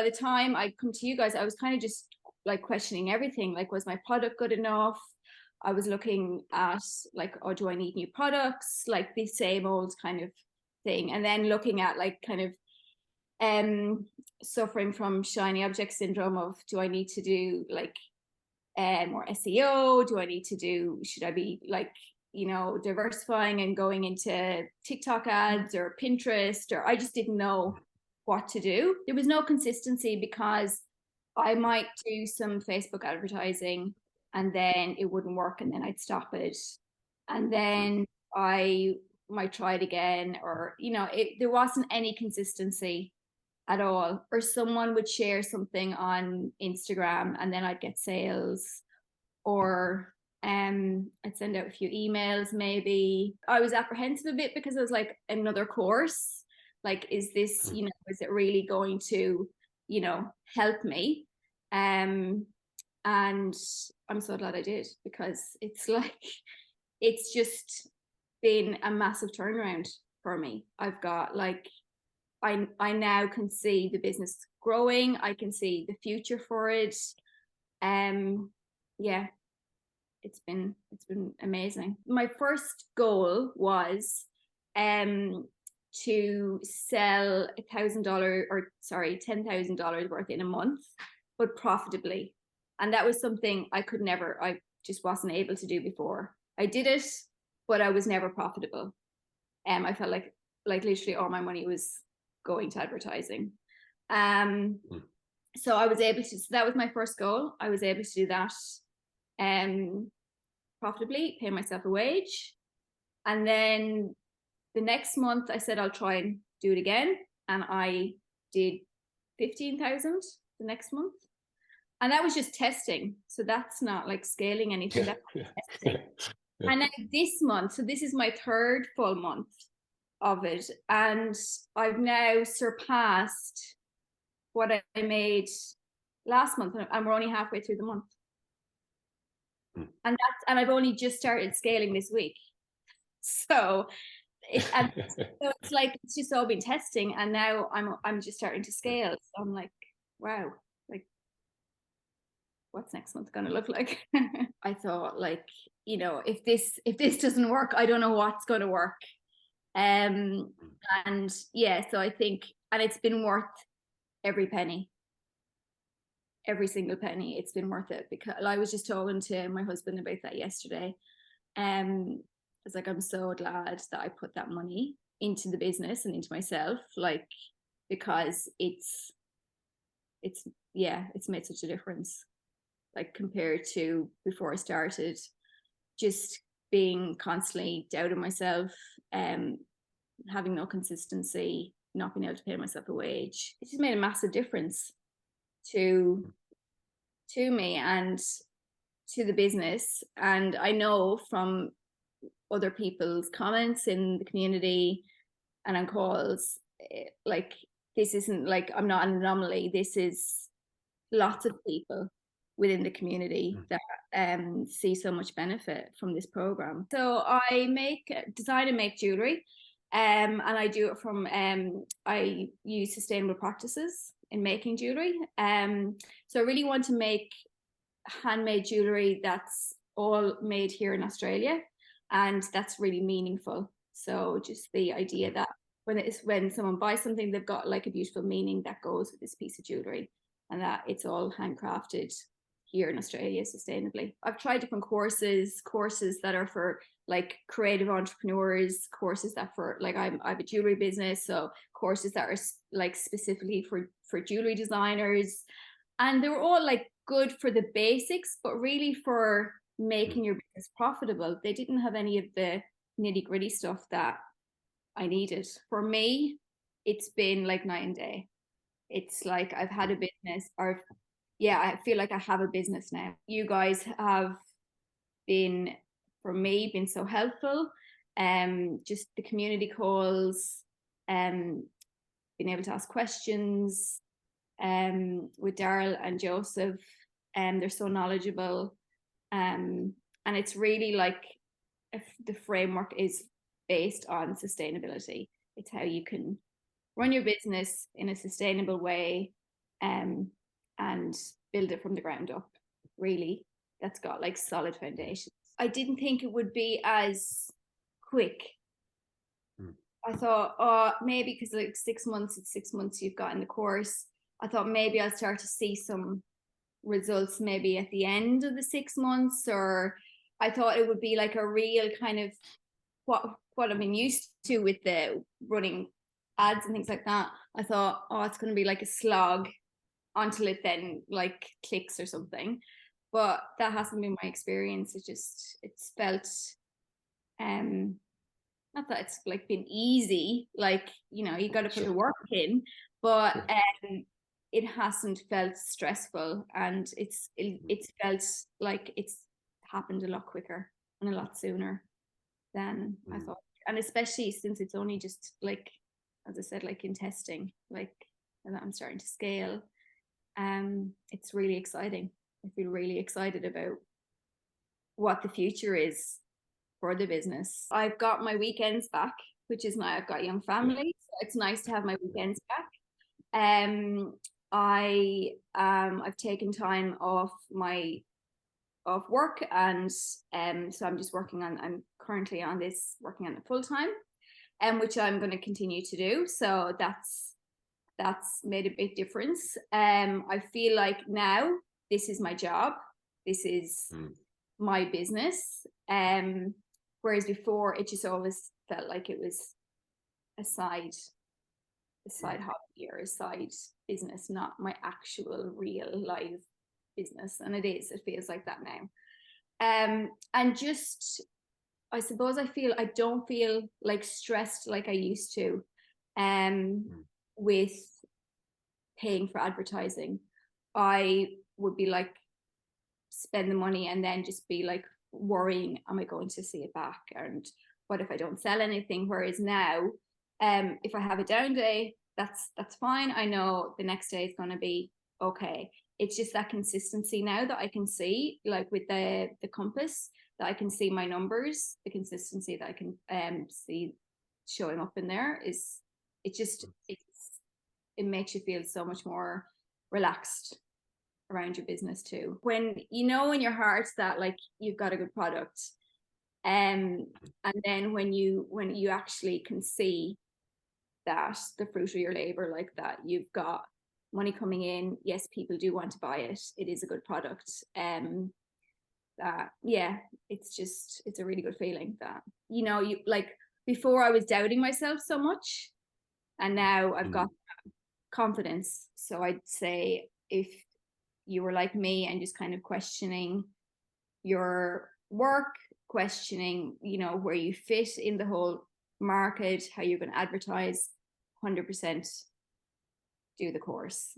By the time I come to you guys, I was kind of just like questioning everything. Like, was my product good enough? I was looking at like, oh, do I need new products? Like the same old kind of thing. And then looking at like kind of suffering from shiny object syndrome of, do I need to do like more SEO? Do I need to do, should I be like, diversifying and going into TikTok ads or Pinterest? Or I just didn't know what to do. There was no consistency because I might do some Facebook advertising and then it wouldn't work and then I'd stop it. And then I might try it again, or, there wasn't any consistency at all. Or someone would share something on Instagram and then I'd get sales, or I'd send out a few emails maybe. I was apprehensive a bit because I was like, another course, like, is this, is it really going to, help me? And I'm so glad I did, because it's like, it's just been a massive turnaround for me. I've got like, I now can see the business growing. I can see the future for it. Yeah, it's been amazing. My first goal was to sell $10,000 worth in a month, but profitably. And that was something I just wasn't able to do before. I did it, but I was never profitable. I felt like literally all my money was going to advertising. So I was able to, so that was my first goal. I was able to do that profitably, pay myself a wage. And then the next month I said, I'll try and do it again. And I did 15,000 the next month. And that was just testing. So that's not like scaling anything. That's testing. Yeah. And then this month, so this is my third full month of it. And I've now surpassed what I made last month. And we're only halfway through the month. And I've only just started scaling this week. So it's like, it's just all been testing, and now I'm just starting to scale. So I'm like, wow, like, what's next month gonna look like? I thought, like, if this doesn't work, I don't know what's gonna work. And yeah, so I think, and it's been worth every penny. Every single penny, it's been worth it, because I was just talking to my husband about that yesterday. I was like, I'm so glad that I put that money into the business and into myself, like, because it's made such a difference, like, compared to before I started, just being constantly doubting myself, having no consistency, not being able to pay myself a wage. It just made a massive difference to me and to the business. And I know from other people's comments in the community and on calls, like, this isn't like, I'm not an anomaly. This is lots of people within the community that see so much benefit from this program. So I design and make jewelry, and I do it from I use sustainable practices in making jewelry. So I really want to make handmade jewelry that's all made here in Australia, and that's really meaningful. So just the idea that when someone buys something, they've got like a beautiful meaning that goes with this piece of jewelry, and that it's all handcrafted here in Australia sustainably. I've tried different courses that are for like creative entrepreneurs, courses that for like, I have a jewelry business, so courses that are like specifically for jewelry designers, and they were all like good for the basics, but really for making your business profitable. They didn't have any of the nitty-gritty stuff that I needed. For me, it's been like night and day. It's like I've had a business, or I feel like I have a business now. You guys have been, for me, been so helpful. Just the community calls, being able to ask questions with Daryl and Joseph, they're so knowledgeable, and it's really like, if the framework is based on sustainability. It's how you can run your business in a sustainable way, and build it from the ground up, really. That's got like solid foundations. I didn't think it would be as quick. I thought, oh, maybe because like 6 months, it's 6 months you've got in the course. I thought maybe I'll start to see some results maybe at the end of the 6 months, or I thought it would be like a real kind of what I've been used to with the running ads and things like that. I thought, oh, it's going to be like a slog until it then like clicks or something. But that hasn't been my experience. It's felt not that it's like been easy, like, you know, you got to put the work in, but it hasn't felt stressful, and it's felt like it's happened a lot quicker and a lot sooner than I thought. And especially since it's only just like, as I said, like in testing, like, and I'm starting to scale. It's really exciting. I feel really excited about what the future is for the business. I've got my weekends back, which is nice. I've got a young family, so it's nice to have my weekends back. I've taken time off work, and so I'm currently working on it full time, and which I'm going to continue to do. So that's made a big difference. I feel like now this is my job. This is my business. Whereas before it just always felt like it was a side hobby or a side business, not my actual real live business. And it feels like that now. And just, I suppose I don't feel like stressed like I used to, with paying for advertising. I would be like, spend the money and then just be like worrying, am I going to see it back? And what if I don't sell anything? Whereas now, if I have a down day, that's fine. I know the next day is going to be okay. It's just that consistency now that I can see, like with the compass, that I can see my numbers, the consistency that I can see showing up in there it makes you feel so much more relaxed around your business too. When you know in your heart that like you've got a good product, and then when you actually can see that the fruit of your labor, like that you've got money coming in, yes, people do want to buy it, it is a good product, it's a really good feeling that, you know, you like, before I was doubting myself so much, and now I've got confidence. So I'd say if you were like me and just kind of questioning your work, questioning, you know, where you fit in the whole market, how you're going to advertise, 100% do the course.